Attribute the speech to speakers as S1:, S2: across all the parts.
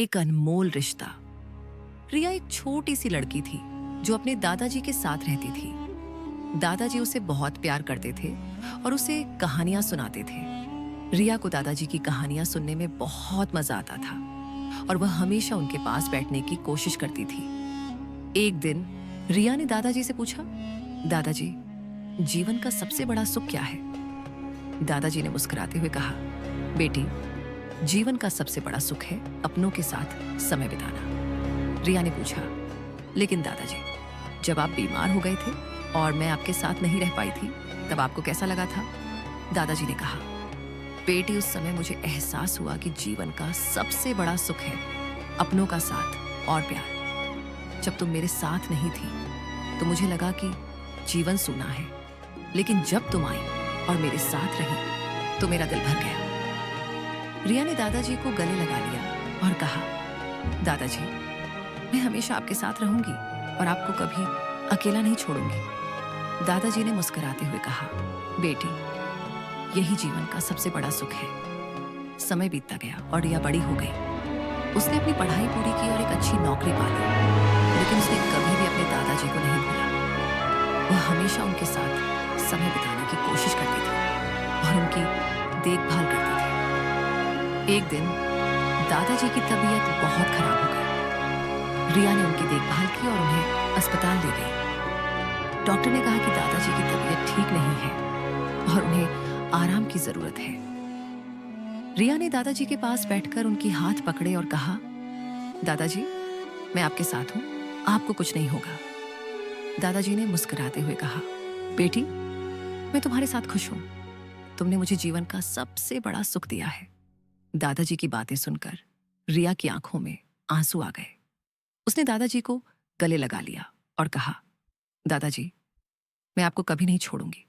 S1: एक अनमोल रिश्ता। रिया एक छोटी सी लड़की थी जो अपने दादाजी के साथ रहती थी। दादाजी उसे बहुत प्यार करते थे और उसे कहानियां सुनाते थे। रिया को दादाजी की कहानियां सुनने में बहुत मजा आता था और वह हमेशा उनके पास बैठने की कोशिश करती थी। एक दिन रिया ने दादाजी से पूछा, दादाजी, जीवन का सबसे बड़ा सुख क्या है? दादाजी ने मुस्कुराते हुए कहा, बेटी, जीवन का सबसे बड़ा सुख है अपनों के साथ समय बिताना। रिया ने पूछा, लेकिन दादाजी, जब आप बीमार हो गए थे और मैं आपके साथ नहीं रह पाई थी, तब आपको कैसा लगा था? दादाजी ने कहा, बेटी, उस समय मुझे एहसास हुआ कि जीवन का सबसे बड़ा सुख है अपनों का साथ और प्यार। जब तुम मेरे साथ नहीं थी तो मुझे लगा कि जीवन सूना है, लेकिन जब तुम आई और मेरे साथ रही तो मेरा दिल भर गया। रिया ने दादाजी को गले लगा लिया और कहा, दादाजी, मैं हमेशा आपके साथ रहूंगी और आपको कभी अकेला नहीं छोड़ूंगी। दादाजी ने मुस्कुराते हुए कहा, बेटी, यही जीवन का सबसे बड़ा सुख है। समय बीतता गया और रिया बड़ी हो गई। उसने अपनी पढ़ाई पूरी की और एक अच्छी नौकरी पा ली, लेकिन उसने कभी भी अपने दादाजी को नहीं भूला। वह हमेशा उनके साथ समय बिताने की कोशिश करती थी और उनकी देखभाल करती थी। एक दिन दादाजी की तबीयत बहुत खराब हो गई। रिया ने उनकी देखभाल की और उन्हें अस्पताल ले गई। डॉक्टर ने कहा कि दादाजी की तबीयत ठीक नहीं है और उन्हें आराम की जरूरत है। रिया ने दादाजी के पास बैठकर उनकी हाथ पकड़े और कहा, दादाजी, मैं आपके साथ हूं, आपको कुछ नहीं होगा। दादाजी ने मुस्कुराते हुए कहा, बेटी, मैं तुम्हारे साथ खुश हूं। तुमने मुझे जीवन का सबसे बड़ा सुख दिया है। दादाजी की बातें सुनकर रिया की आंखों में आंसू आ गए। उसने दादाजी को गले लगा लिया और कहा, दादाजी, मैं आपको कभी नहीं छोड़ूंगी।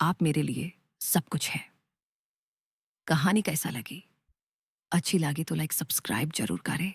S1: आप मेरे लिए सब कुछ हैं। कहानी कैसा लगी? अच्छी लगी तो लाइक सब्सक्राइब जरूर करें।